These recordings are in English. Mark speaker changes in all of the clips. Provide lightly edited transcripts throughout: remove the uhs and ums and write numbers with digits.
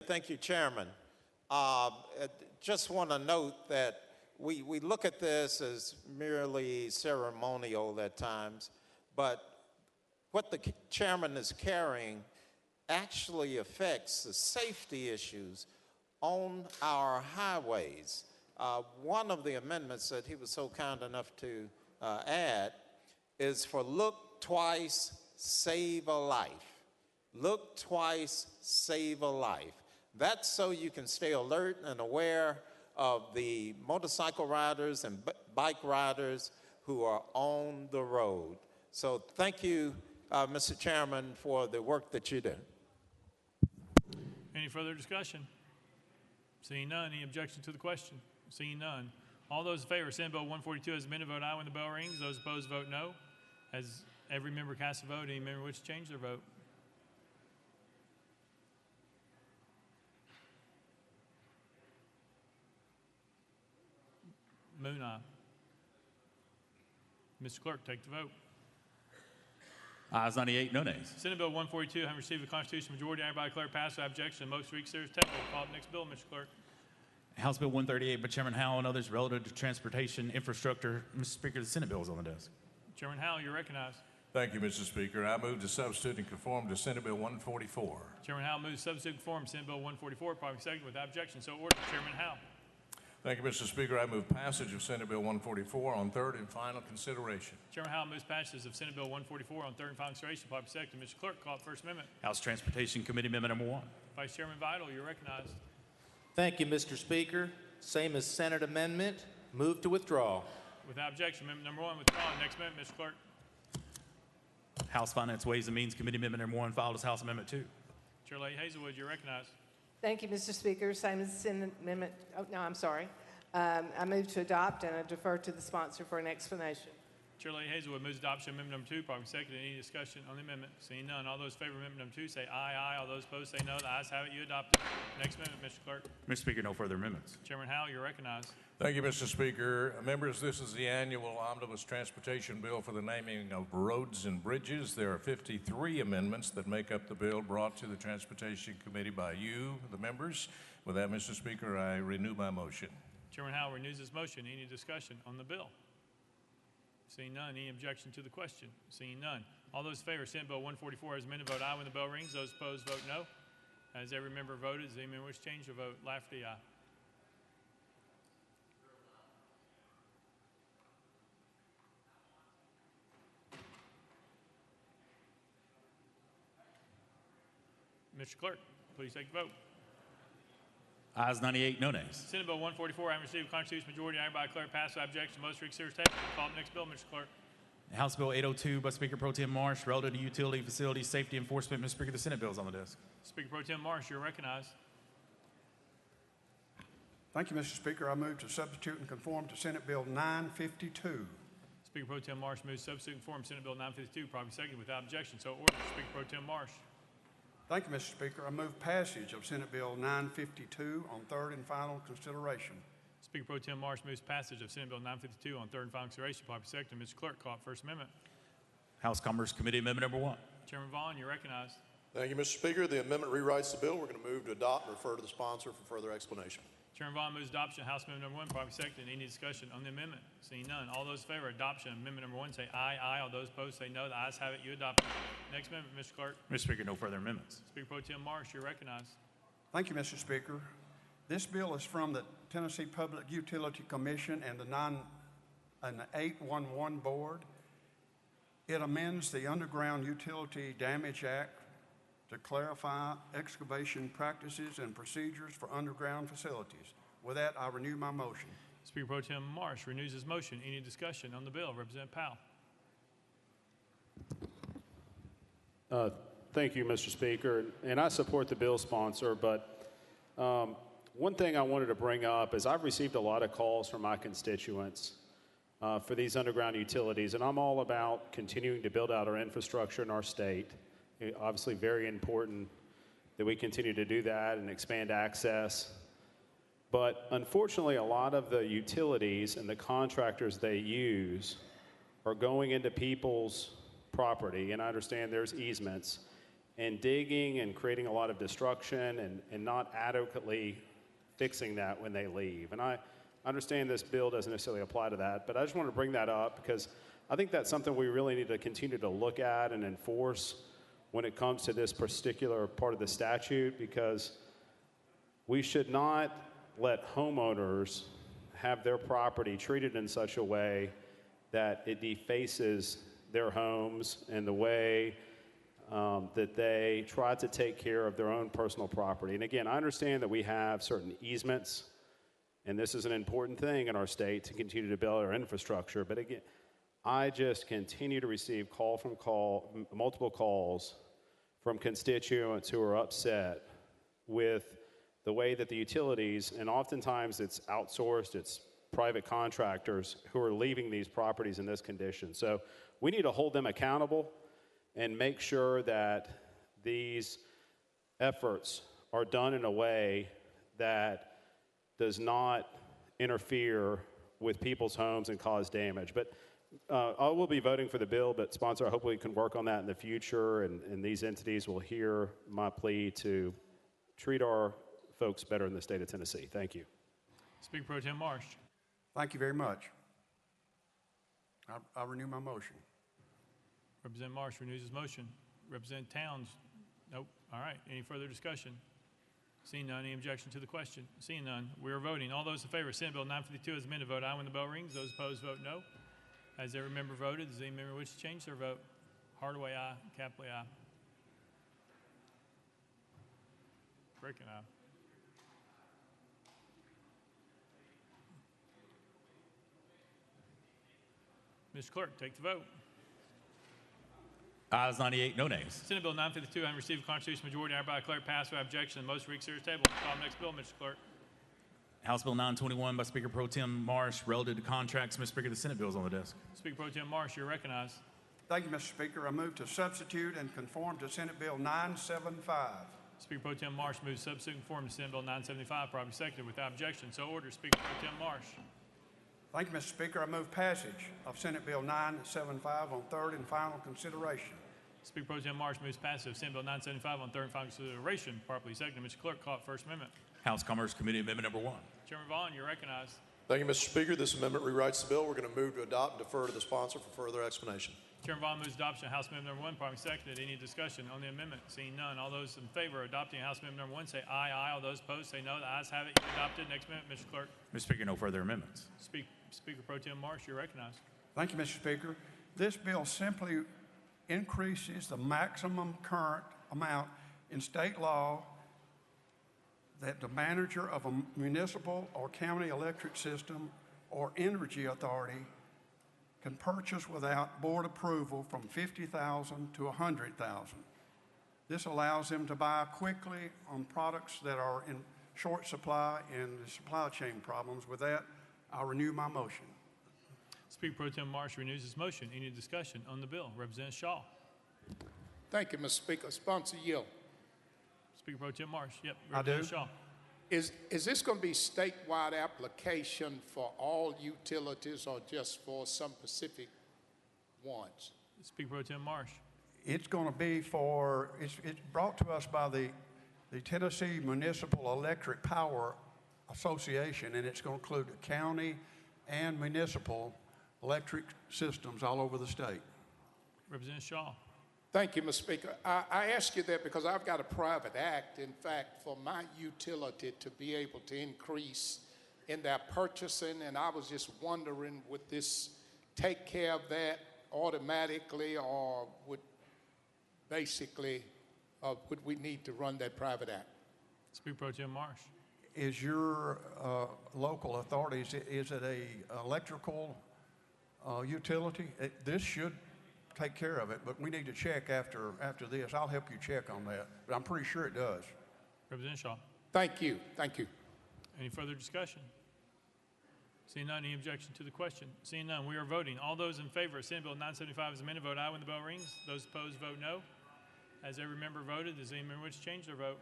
Speaker 1: Thank you, Chairman. Just want to note that we look at this as merely ceremonial at times, but what the chairman is carrying actually affects the safety issues on our highways. One of the amendments that he was so kind enough to add is for look twice, save a life. Look twice, save a life. That's so you can stay alert and aware of the motorcycle riders and bike riders who are on the road. So thank you, Mr. Chairman, for the work that you do.
Speaker 2: Any further discussion? Seeing none, any objection to the question? Seeing none. All those in favor, Senate Bill 142 as amended, vote aye when the bell rings. Those opposed, vote no. As every member casts a vote, any member wish to change their vote? Moon eye. Mr. Clerk, take the vote.
Speaker 3: Ayes 98, no nays.
Speaker 2: Senate Bill 142, having received the constitutional majority, I hereby declare passed without objection. Most weak series table. Call the next bill, Mr. Clerk.
Speaker 3: House Bill 138 by Chairman Howell and others relative to transportation infrastructure. Mr. Speaker, the Senate bill is on the desk.
Speaker 2: Chairman Howell, you're recognized.
Speaker 4: Thank you, Mr. Speaker. I move to substitute and conform to Senate Bill 144.
Speaker 2: Chairman Howell moves substitute and conform Senate Bill 144. Probably second without objection. So ordered. Chairman Howell.
Speaker 4: Thank you, Mr. Speaker. I move passage of Senate Bill 144 on third and final consideration.
Speaker 2: Chairman Howell moves passage of Senate Bill 144 on third and final consideration. Probably second. Mr. Clerk, call the First Amendment.
Speaker 3: House Transportation Committee Amendment number 1.
Speaker 2: Vice Chairman Vital, you're recognized.
Speaker 5: Thank you, Mr. Speaker. Same as Senate amendment. Move to withdraw.
Speaker 2: Without objection, amendment number 1 withdrawn. Next amendment, Mr. Clerk.
Speaker 3: House Finance Ways and Means Committee Amendment number 1 filed as House Amendment 2.
Speaker 2: Chair Lady Hazelwood, you're recognized.
Speaker 6: Thank you, Mr. Speaker. Same as Senate amendment. Oh, no, I'm sorry. I move to adopt and I defer to the sponsor for an explanation.
Speaker 2: Chair Lady Hazelwood moves adoption of amendment number 2. Probably second. Any discussion on the amendment? Seeing none. All those in favor of amendment number 2 say aye, aye. All those opposed say no. The ayes have it. You adopt it. Next amendment, Mr. Clerk.
Speaker 3: Mr. Speaker, no further amendments.
Speaker 2: Chairman Howell, you're recognized.
Speaker 4: Thank you, Mr. Speaker. Members, this is the annual omnibus transportation bill for the naming of roads and bridges. There are 53 amendments that make up the bill brought to the Transportation Committee by you, the members. With that, Mr. Speaker, I renew my motion.
Speaker 2: Chairman Howell renews his motion. Any discussion on the bill? Seeing none. Any objection to the question? Seeing none. All those in favor, Senate Bill 144 as amended, vote aye when the bell rings. Those opposed, vote no. As every member voted, does any member wish to change their vote? Lafferty, aye. Mr. Clerk, please take the vote.
Speaker 3: Ayes 98, no nays.
Speaker 2: Senate Bill 144, having received a constitutional majority, I hereby declare passed without objection. Most weak series table. Call the next bill, Mr. Clerk.
Speaker 3: House Bill 802 by Speaker Pro Tem Marsh relative to utility facilities safety enforcement. Mr. Speaker, the Senate bill is on the desk.
Speaker 2: Speaker Pro Tem Marsh, you're recognized.
Speaker 7: Thank you, Mr. Speaker. I move to substitute and conform to Senate Bill 952.
Speaker 2: Speaker Pro Tem Marsh moves substitute and conform Senate Bill 952, probably second without objection. So ordered. Speaker Pro Tem Marsh.
Speaker 7: Thank you, Mr. Speaker. I move passage of Senate Bill 952 on third and final consideration.
Speaker 2: Speaker Pro Tem Marsh moves passage of Senate Bill 952 on third and final consideration. Probably second. Mr. Clerk, call it First Amendment.
Speaker 3: House Commerce Committee Amendment number 1.
Speaker 2: Chairman Vaughn, you're recognized.
Speaker 8: Thank you, Mr. Speaker. The amendment rewrites the bill. We're going to move to adopt and refer to the sponsor for further explanation.
Speaker 2: Chairman Vaughn moves adoption of House Amendment number 1, probably second. Any discussion on the amendment? Seeing none. All those in favor of adoption of amendment number 1 say aye, aye. All those opposed say no. The ayes have it. You adopt it. Next amendment, Mr. Clerk.
Speaker 3: Mr. Speaker, no further amendments.
Speaker 2: Speaker Pro Tem Marsh, you're recognized.
Speaker 7: Thank you, Mr. Speaker. This bill is from the Tennessee Public Utility Commission and the 811 Board. It amends the Underground Utility Damage Act to clarify excavation practices and procedures for underground facilities. With that, I renew my motion.
Speaker 2: Speaker Pro Tem Marsh renews his motion. Any discussion on the bill? Representative Powell.
Speaker 9: Thank you, Mr. Speaker. And I support the bill sponsor, but one thing I wanted to bring up is I've received a lot of calls from my constituents for these underground utilities, and I'm all about continuing to build out our infrastructure in our state. Obviously very important that we continue to do that and expand access. But unfortunately, a lot of the utilities and the contractors they use are going into people's property, and I understand there's easements, and digging and creating a lot of destruction and not adequately fixing that when they leave. And I understand this bill doesn't necessarily apply to that, but I just want to bring that up because I think that's something we really need to continue to look at and enforce when it comes to this particular part of the statute, because we should not let homeowners have their property treated in such a way that it defaces their homes and the way that they try to take care of their own personal property. And again, I understand that we have certain easements, and this is an important thing in our state to continue to build our infrastructure. But again, I just continue to receive multiple calls from constituents who are upset with the way that the utilities, and oftentimes it's outsourced, it's private contractors who are leaving these properties in this condition. So we need to hold them accountable and make sure that these efforts are done in a way that does not interfere with people's homes and cause damage. But I will be voting for the bill, but sponsor, I hope we can work on that in the future, and these entities will hear my plea to treat our folks better in the state of Tennessee. Thank you.
Speaker 2: Speaker Pro Tem Marsh.
Speaker 7: Thank you very much. I renew my motion.
Speaker 2: Representative Marsh renews his motion. Representative Towns, nope. All right, any further discussion? Seeing none, any objection to the question? Seeing none, we are voting. All those in favor of Senate Bill 952 as amended, vote aye when the bell rings. Those opposed, vote no. Has every member voted? Does any member wish to change their vote? Hardaway, aye. Capley, aye. Breaking, aye. Mr. Clerk, take the vote.
Speaker 3: Ayes 98, no nays.
Speaker 2: Senate Bill 952 having received a constitutional majority, hereby declare passed without objection. The motion reads series table. Call the next bill, Mr. Clerk.
Speaker 3: House Bill 921 by Speaker Pro Tem Marsh, relative to contracts. Mr. Speaker, the Senate bill is on the desk.
Speaker 2: Speaker Pro Tem Marsh, you're recognized.
Speaker 7: Thank you, Mr. Speaker. I move to substitute and conform to Senate Bill 975.
Speaker 2: Speaker Pro Tem Marsh moves substitute and conform to Senate Bill 975, properly seconded without objection. So ordered. Speaker Pro Tem Marsh.
Speaker 7: Thank you, Mr. Speaker. I move passage of Senate Bill 975 on third and final consideration.
Speaker 2: Speaker Pro Tem Marsh moves passage of Senate Bill 975 on third and final consideration, properly seconded. Mr. Clerk, call it First Amendment.
Speaker 3: House Commerce Committee Amendment Number 1.
Speaker 2: Chairman Vaughn, you're recognized.
Speaker 8: Thank you, Mr. Speaker. This amendment rewrites the bill. We're going to move to adopt and defer to the sponsor for further explanation.
Speaker 2: Chairman Vaughn moves adoption of House Amendment Number 1, properly seconded. Any discussion on the amendment? Seeing none, all those in favor of adopting House Amendment Number 1 say aye, aye. All those opposed say no. The ayes have it. You're adopted. Next amendment, Mr. Clerk.
Speaker 3: Mr. Speaker, no further amendments.
Speaker 2: Speaker Pro Tem Marsh, you're recognized.
Speaker 7: Thank you, Mr. Speaker. This bill simply increases the maximum current amount in state law that the manager of a municipal or county electric system or energy authority can purchase without board approval from $50,000 to $100,000. This allows them to buy quickly on products that are in short supply and the supply chain problems. With that, I'll renew my motion.
Speaker 2: Speaker Pro Tem Marsh renews his motion. Any discussion on the bill? Representative Shaw.
Speaker 10: Thank you, Mr. Speaker. Sponsor Yield.
Speaker 2: Speaker Pro Tem Marsh. Yep.
Speaker 7: I do.
Speaker 2: Representative Shaw.
Speaker 10: Is this going to be statewide application for all utilities or just for some specific ones?
Speaker 2: Speaker Pro Tem Marsh.
Speaker 7: It's going to be for, it's brought to us by the Tennessee Municipal Electric Power Association, and it's going to include the county and municipal electric systems all over the state.
Speaker 2: Representative Shaw.
Speaker 10: Thank you, Mr. Speaker. I ask you that because I've got a private act, in fact, for my utility to be able to increase in their purchasing, and I was just wondering, would this take care of that automatically, or would we need to run that private act?
Speaker 2: Speaker Pro Tem Marsh.
Speaker 7: Is your local authorities, is it a electrical utility? This should take care of it, but we need to check after this. I'll help you check on that, but I'm pretty sure it does.
Speaker 2: Representative Shaw.
Speaker 10: Thank you. Thank you.
Speaker 2: Any further discussion? Seeing none, any objection to the question? Seeing none, we are voting. All those in favor of Senate Bill 975 as amended, vote aye when the bell rings. Those opposed, vote no. Has every member voted? Does any member wish to change their vote?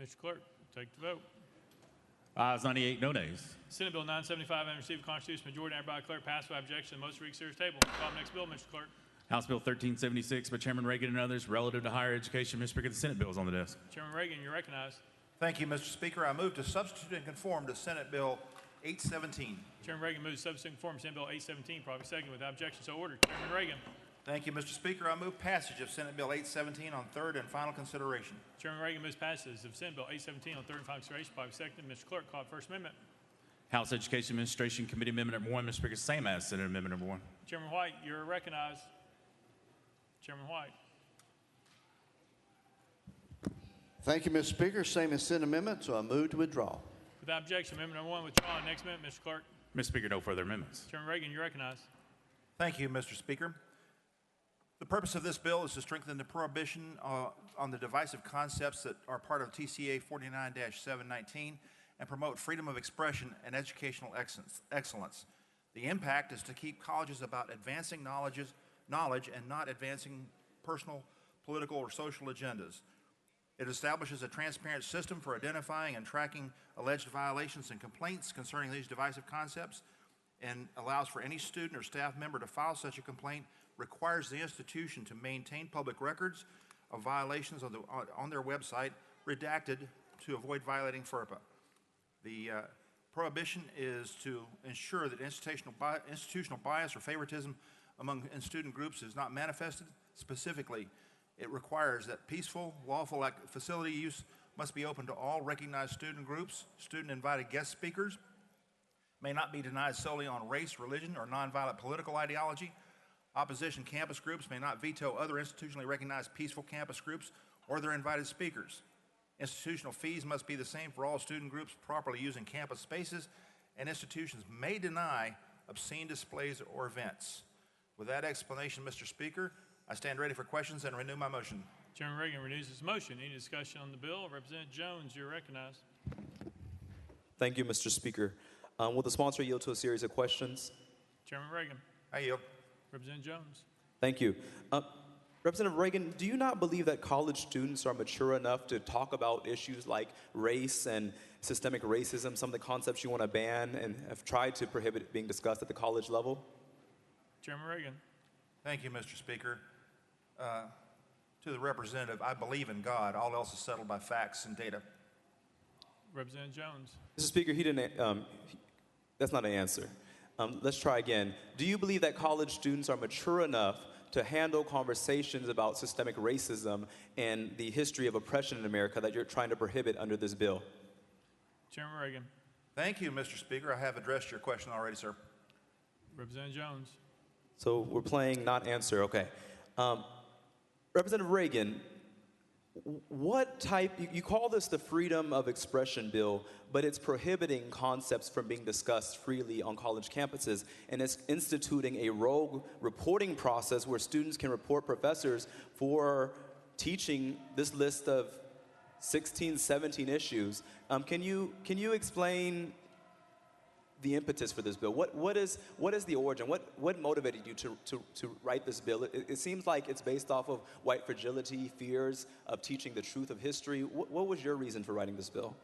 Speaker 2: Mr. Clerk, take the vote.
Speaker 3: Ayes 98, no nays.
Speaker 2: Senate Bill 975 having received a constitutional majority, I hereby declare passed by objection. The motion reads series table. Call the next bill, Mr. Clerk.
Speaker 3: House Bill 1376 by Chairman Reagan and others relative to higher education. Mr. Speaker, the Senate bill is on the desk.
Speaker 2: Chairman Reagan, you're recognized.
Speaker 11: Thank you, Mr. Speaker. I move to substitute and conform to Senate Bill 817.
Speaker 2: Chairman Reagan moves to substitute and conform to Senate Bill 817, probably second without objection. So ordered. Chairman Reagan.
Speaker 11: Thank you, Mr. Speaker. I move passage of Senate Bill 817 on third and final consideration.
Speaker 2: Chairman Reagan moves passage of Senate Bill 817 on third and final consideration, probably second. Mr. Clerk, call the First Amendment.
Speaker 3: House Education Administration Committee Amendment number 1, Mr. Speaker, same as Senate Amendment number 1.
Speaker 2: Chairman White, you're recognized. Chairman White.
Speaker 12: Thank you, Mr. Speaker. Same as Senate amendment, so I move to withdraw.
Speaker 2: Without objection, amendment number 1 withdrawn. Next amendment, Mr. Clerk.
Speaker 3: Mr. Speaker, no further amendments.
Speaker 2: Chairman Reagan, you're recognized.
Speaker 11: Thank you, Mr. Speaker. The purpose of this bill is to strengthen the prohibition on the divisive concepts that are part of TCA 49-719 and promote freedom of expression and educational excellence. The impact is to keep colleges about advancing knowledge and not advancing personal, political, or social agendas. It establishes a transparent system for identifying and tracking alleged violations and complaints concerning these divisive concepts, and allows for any student or staff member to file such a complaint, requires the institution to maintain public records of violations on their website, redacted to avoid violating FERPA. The prohibition is to ensure that institutional bias or favoritism among student groups is not manifested. Specifically, it requires that peaceful, lawful facility use must be open to all recognized student groups. Student-invited guest speakers may not be denied solely on race, religion, or nonviolent political ideology. Opposition campus groups may not veto other institutionally recognized peaceful campus groups or their invited speakers. Institutional fees must be the same for all student groups properly using campus spaces, and institutions may deny obscene displays or events. With that explanation, Mr. Speaker, I stand ready for questions and renew my motion.
Speaker 2: Chairman Reagan renews his motion. Any discussion on the bill? Representative Jones, you're recognized.
Speaker 13: Thank you, Mr. Speaker. Will the sponsor yield to a series of questions?
Speaker 2: Chairman Reagan.
Speaker 11: I yield.
Speaker 2: Representative Jones.
Speaker 13: Thank you. Representative Reagan, do you not believe that college students are mature enough to talk about issues like race and systemic racism, some of the concepts you want to ban and have tried to prohibit being discussed at the college level?
Speaker 2: Chairman Reagan.
Speaker 11: Thank you, Mr. Speaker. To the representative, I believe in God. All else is settled by facts and data.
Speaker 2: Representative Jones.
Speaker 13: Mr. Speaker, he didn't. That's not an answer. Let's try again. Do you believe that college students are mature enough to handle conversations about systemic racism and the history of oppression in America that you're trying to prohibit under this bill?
Speaker 2: Chairman Reagan.
Speaker 11: Thank you, Mr. Speaker. I have addressed your question already, sir.
Speaker 2: Representative Jones.
Speaker 13: So we're playing not answer, okay. Representative Reagan, what type, you call this the freedom of expression bill, but it's prohibiting concepts from being discussed freely on college campuses, and it's instituting a rogue reporting process where students can report professors for teaching this list of 16, 17 issues. Can you explain the impetus for this bill? What is the origin? What motivated you to write this bill? It seems like it's based off of white fragility, fears of teaching the truth of history. What was your reason for writing this bill?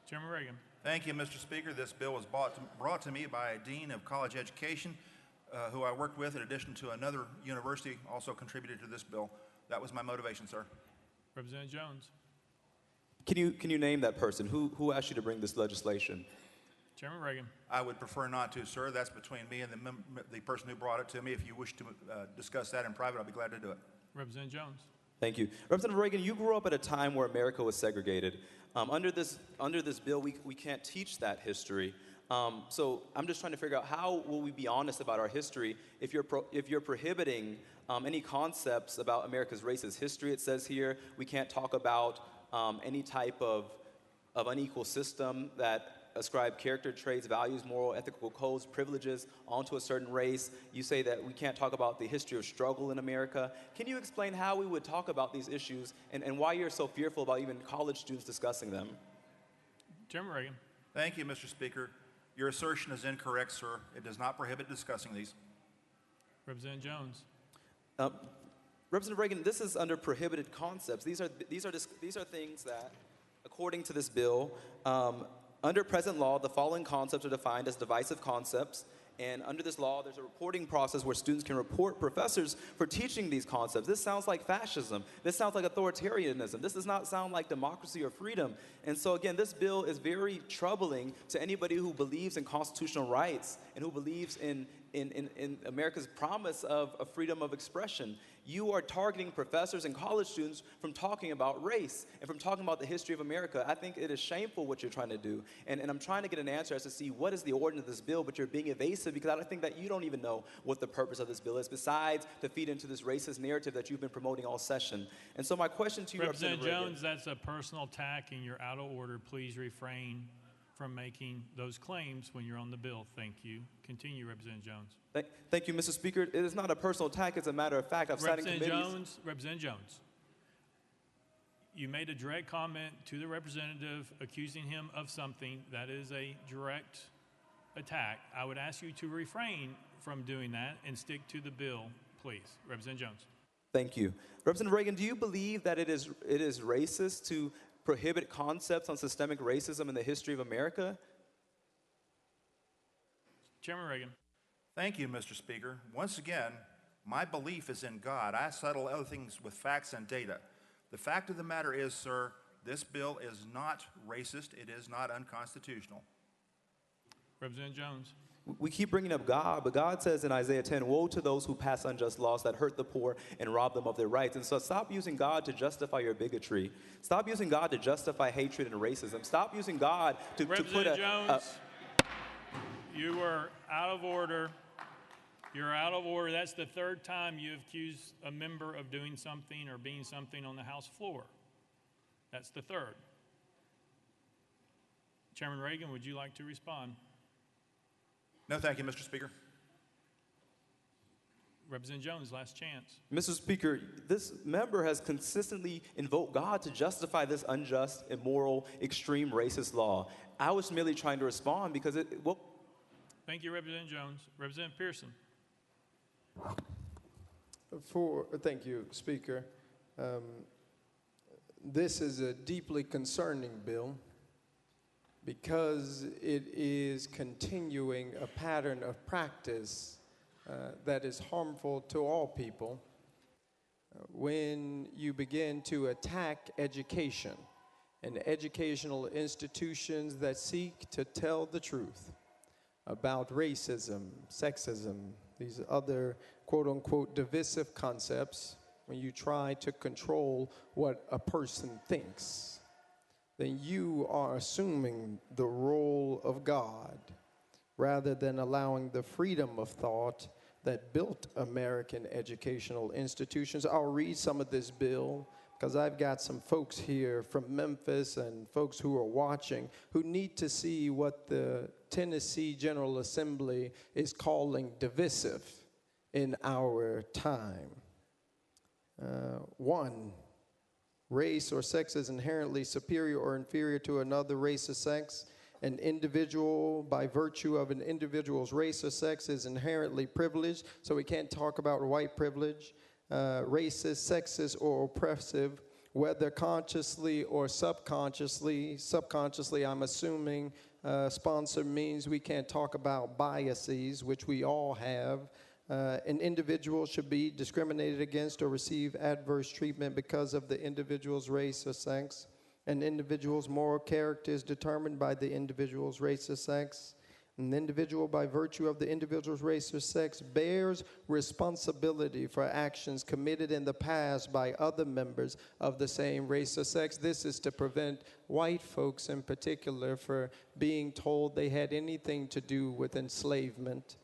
Speaker 2: Chairman Reagan.
Speaker 11: Thank you, Mr. Speaker. This bill was brought to me by a dean of college education who I worked with in addition to another university also contributed to this bill. That was my motivation, sir.
Speaker 2: Representative Jones.
Speaker 13: Can you name that person? Who asked you to bring this legislation?
Speaker 2: Chairman Reagan.
Speaker 11: I would prefer not to, sir. That's between me and the person who brought it to me. If you wish to discuss that in private, I'll be glad to do it.
Speaker 2: Representative Jones.
Speaker 13: Thank you. Representative Reagan, you grew up at a time where America was segregated. Under this bill, we can't teach that history. So I'm just trying to figure out how will we be honest about our history if you're prohibiting any concepts about America's racist history. It says here we can't talk about any type of unequal system that ascribe character traits, values, moral, ethical codes, privileges onto a certain race. You say that we can't talk about the history of struggle in America. Can you explain how we would talk about these issues and why you're so fearful about even college students discussing them?
Speaker 2: Chairman Reagan.
Speaker 11: Thank you, Mr. Speaker. Your assertion is incorrect, sir. It does not prohibit discussing these.
Speaker 2: Representative Jones.
Speaker 13: Representative Reagan, this is under prohibited concepts. These are things that, according to this bill, Under present law, the following concepts are defined as divisive concepts. And under this law, there's a reporting process where students can report professors for teaching these concepts. This sounds like fascism. This sounds like authoritarianism. This does not sound like democracy or freedom. And so again, this bill is very troubling to anybody who believes in constitutional rights and who believes in America's promise of freedom of expression. You are targeting professors and college students from talking about race and from talking about the history of America. I think it is shameful what you're trying to do. And I'm trying to get an answer as to see what is the origin of this bill, but you're being evasive because I think that you don't even know what the purpose of this bill is, besides to feed into this racist narrative that you've been promoting all session. And so my question to you,
Speaker 2: Representative Jones, that's a personal attack and you're out of order. Please refrain from making those claims when you're on the bill. Thank you. Continue, Representative Jones.
Speaker 13: Thank you, Mr. Speaker. It is not a personal attack. It's a matter of fact. I've sat in committees.
Speaker 2: Representative Jones, you made a direct comment to the representative accusing him of something. That is a direct attack. I would ask you to refrain from doing that and stick to the bill, please. Representative Jones.
Speaker 13: Thank you. Representative Reagan, do you believe that it is racist to prohibit concepts on systemic racism in the history of America?
Speaker 2: Chairman Reagan.
Speaker 11: Thank you, Mr. Speaker. Once again, my belief is in God. I settle other things with facts and data. The fact of the matter is, sir, this bill is not racist. It is not unconstitutional.
Speaker 2: Representative Jones.
Speaker 13: We keep bringing up God, but God says in Isaiah 10, woe to those who pass unjust laws that hurt the poor and rob them of their rights. And so stop using God to justify your bigotry. Stop using God to justify hatred and racism. Stop using God to put
Speaker 2: Representative Jones, you are out of order. You're out of order. That's the third time you have accused a member of doing something or being something on the House floor. That's the third. Chairman Reagan, would you like to respond?
Speaker 11: No, thank you, Mr. Speaker.
Speaker 2: Representative Jones, last chance.
Speaker 13: Mr. Speaker, this member has consistently invoked God to justify this unjust, immoral, extreme racist law. I was merely trying to respond because
Speaker 2: Thank you, Representative Jones. Representative Pearson.
Speaker 14: Thank you, Speaker. This is a deeply concerning bill because it is continuing a pattern of practice that is harmful to all people. When you begin to attack education and educational institutions that seek to tell the truth about racism, sexism, these other quote-unquote divisive concepts, when you try to control what a person thinks, then you are assuming the role of God rather than allowing the freedom of thought that built American educational institutions. I'll read some of this bill because I've got some folks here from Memphis and folks who are watching who need to see what the Tennessee General Assembly is calling divisive in our time. 1, race or sex is inherently superior or inferior to another race or sex. An individual, by virtue of an individual's race or sex, is inherently privileged, so we can't talk about white privilege. Racist, sexist, or oppressive, whether consciously or subconsciously. Subconsciously, I'm assuming sponsor means we can't talk about biases, which we all have. An individual should be discriminated against or receive adverse treatment because of the individual's race or sex. An individual's moral character is determined by the individual's race or sex. An individual, by virtue of the individual's race or sex, bears responsibility for actions committed in the past by other members of the same race or sex. This is to prevent white folks in particular for being told they had anything to do with enslavement.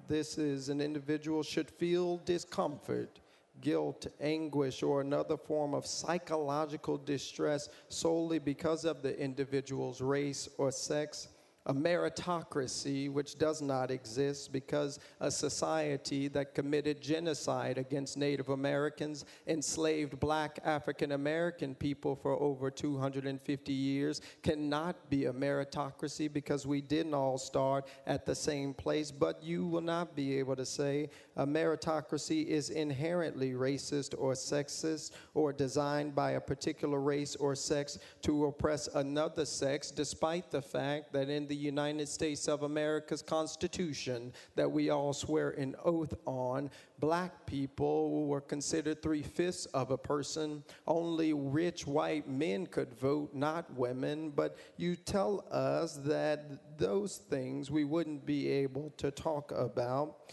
Speaker 14: This is an individual should feel discomfort, guilt, anguish, or another form of psychological distress solely because of the individual's race or sex. a meritocracy which does not exist because a society that committed genocide against Native Americans, enslaved black African American people for over 250 years, cannot be a meritocracy because we didn't all start at the same place. But you will not be able to say a meritocracy is inherently racist or sexist or designed by a particular race or sex to oppress another sex, despite the fact that in the United States of America's Constitution that we all swear an oath on, black people were considered 3/5 of a person. Only rich white men could vote, not women. But you tell us that those things we wouldn't be able to talk about.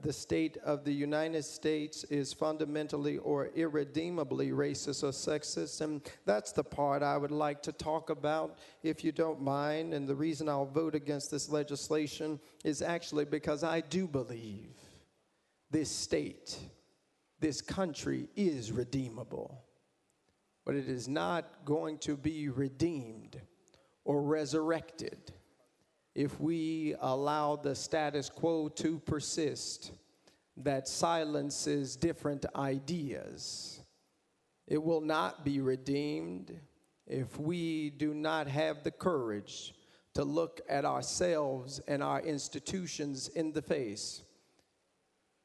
Speaker 14: The state of the United States is fundamentally or irredeemably racist or sexist, and that's the part I would like to talk about, if you don't mind. And the reason I'll vote against this legislation is actually because I do believe this state, this country is redeemable, but it is not going to be redeemed or resurrected if we allow the status quo to persist that silences different ideas. It will not be redeemed if we do not have the courage to look at ourselves and our institutions in the face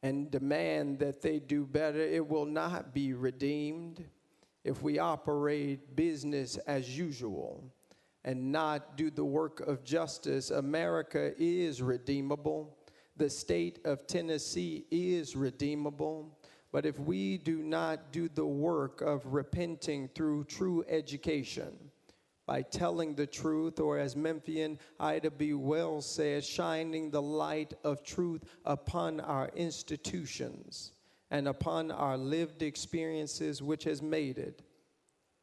Speaker 14: and demand that they do better. It will not be redeemed if we operate business as usual and not do the work of justice. America is redeemable. The state of Tennessee is redeemable. But if we do not do the work of repenting through true education, by telling the truth, or as Memphian Ida B. Wells says, shining the light of truth upon our institutions and upon our lived experiences, which has made it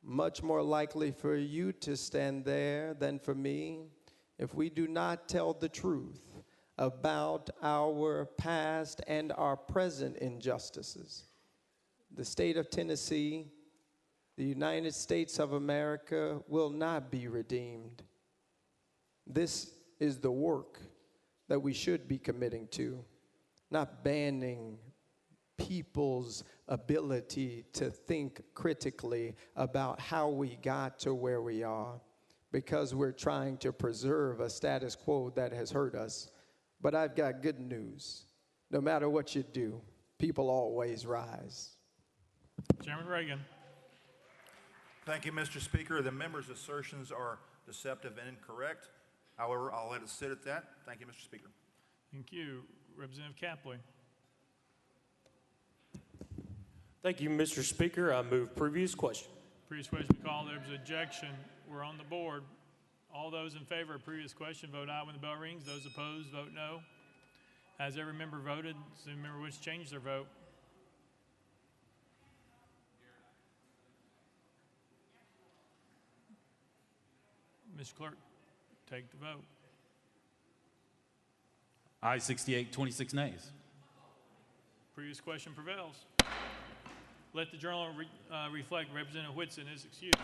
Speaker 14: much more likely for you to stand there than for me, if we do not tell the truth about our past and our present injustices. The state of Tennessee, the United States of America, will not be redeemed. This is the work that we should be committing to, not banning people's ability to think critically about how we got to where we are, because we're trying to preserve a status quo that has hurt us. But I've got good news. No matter what you do, people always rise.
Speaker 2: Chairman Reagan.
Speaker 11: Thank you, Mr. Speaker. The member's assertions are deceptive and incorrect. However, I'll let it sit at that. Thank you, Mr. Speaker.
Speaker 2: Thank you. Representative Capley.
Speaker 15: Thank you, Mr. Speaker. I move previous question.
Speaker 2: Previous question be called. There's objection. We're on the board. All those in favor of previous question vote aye when the bell rings. Those opposed vote no. Has every member voted? Does any member wish to change their vote? Mr. Clerk, take the vote.
Speaker 3: Aye 68, 26 nays.
Speaker 2: Previous question prevails. Let the journal reflect Representative Whitson is excused.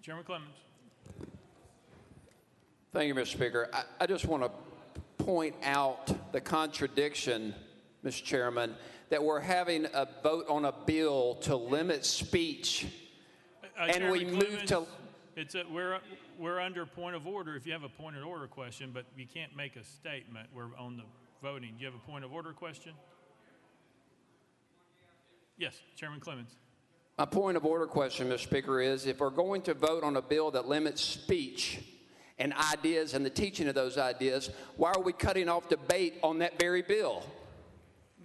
Speaker 2: Chairman Clemens.
Speaker 16: Thank you, Mr. Speaker. I just want to point out the contradiction, Mr. Chairman, that we're having a vote on a bill to limit speech, and
Speaker 2: Chairman
Speaker 16: we move to...
Speaker 2: It's we're under point of order if you have a point of order question, but you can't make a statement. We're on the voting. Do you have a point of order question? Yes, Chairman Clemens.
Speaker 16: My point of order question, Mr. Speaker, is if we're going to vote on a bill that limits speech and ideas and the teaching of those ideas, why are we cutting off debate on that very bill?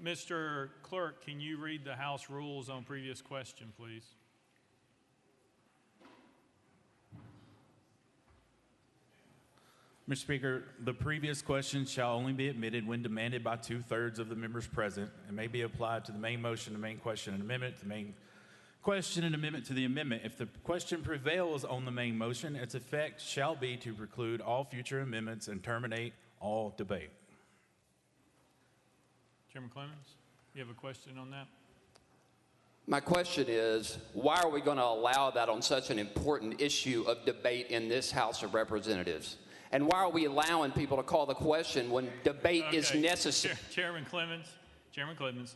Speaker 2: Mr. Clerk, can you read the House rules on previous question, please?
Speaker 3: Mr. Speaker, the previous question shall only be admitted when demanded by 2/3 of the members present and may be applied to the main motion, the main question, and amendment, the main question and amendment to the amendment. If the question prevails on the main motion, its effect shall be to preclude all future amendments and terminate all debate.
Speaker 2: Chairman Clemens, you have a question on that?
Speaker 16: My question is, why are we going to allow that on such an important issue of debate in this House of Representatives? And why are we allowing people to call the question when debate is necessary?
Speaker 2: Chairman Clemens,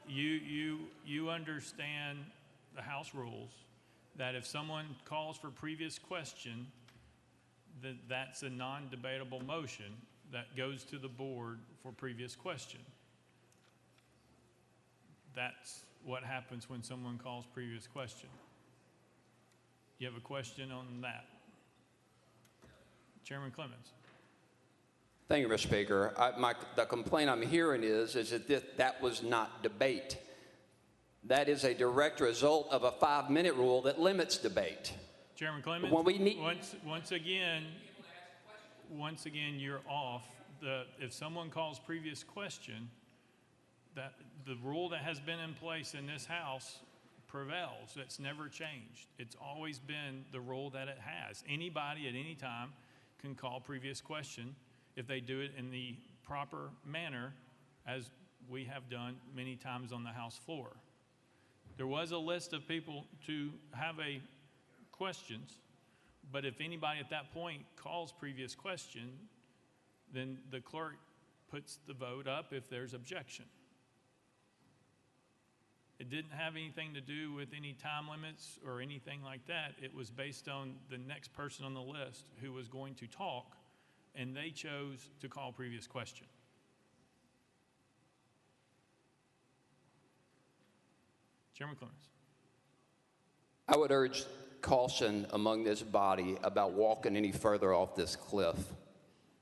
Speaker 2: you understand the House rules that if someone calls for previous question, that's a non-debatable motion that goes to the board for previous question. That's what happens when someone calls previous question. You have a question on that? Chairman Clemens.
Speaker 16: Thank you, Mr. Speaker. The complaint I'm hearing is that was not debate. That is a direct result of a 5-minute rule that limits debate.
Speaker 2: Chairman Clemens,
Speaker 16: when we need
Speaker 2: once again, you're off. If someone calls previous question, that the rule that has been in place in this House prevails. It's never changed. It's always been the rule that it has. Anybody at any time can call previous question if they do it in the proper manner, as we have done many times on the House floor. There was a list of people to have questions, but if anybody at that point calls previous question, then the clerk puts the vote up if there's objection. It didn't have anything to do with any time limits or anything like that. It was based on the next person on the list who was going to talk, and they chose to call previous question. Chairman Clemens.
Speaker 16: I would urge caution among this body about walking any further off this cliff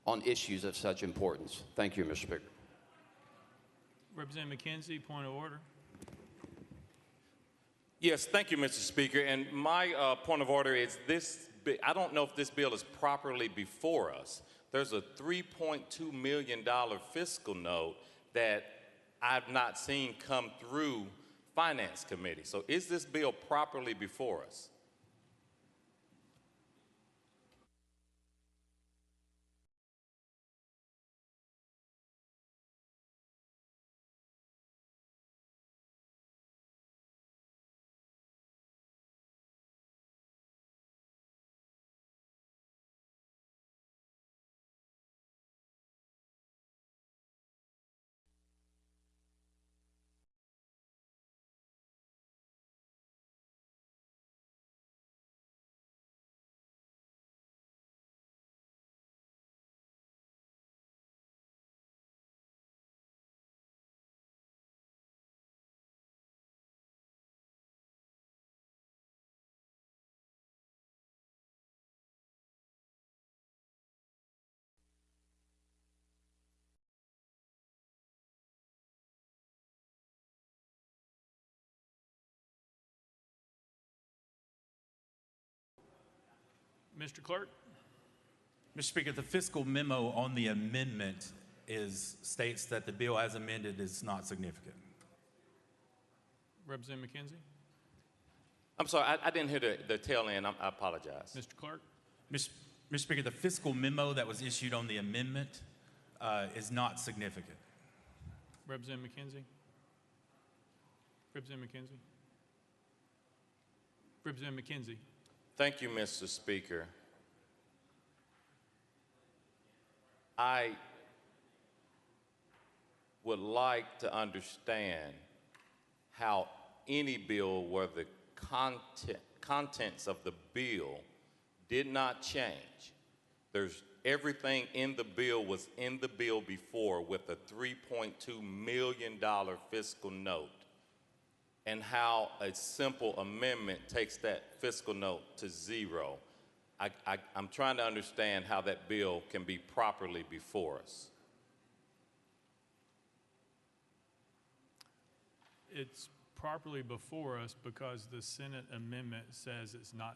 Speaker 16: on issues of such importance. Thank you, Mr. Speaker.
Speaker 2: Representative McKenzie, point of order.
Speaker 17: Yes, thank you, Mr. Speaker. And my point of order is this. I don't know if this bill is properly before us. There's a $3.2 million fiscal note that I've not seen come through Finance Committee. So is this bill properly before us?
Speaker 2: Mr. Clerk.
Speaker 3: Mr. Speaker, the fiscal memo on the amendment states that the bill as amended is not significant.
Speaker 2: Representative McKenzie.
Speaker 17: I'm sorry, I didn't hear the tail end. I apologize.
Speaker 2: Mr. Clerk.
Speaker 3: Mr. Speaker, the fiscal memo that was issued on the amendment is not significant.
Speaker 2: Representative McKenzie. Representative McKenzie. Representative McKenzie.
Speaker 17: Thank you, Mr. Speaker. I would like to understand how any bill where the contents of the bill did not change. Everything in the bill was in the bill before with a $3.2 million fiscal note, and how a simple amendment takes that fiscal note to zero. I'm trying to understand how that bill can be properly before us.
Speaker 2: It's properly before us because the Senate amendment says it's not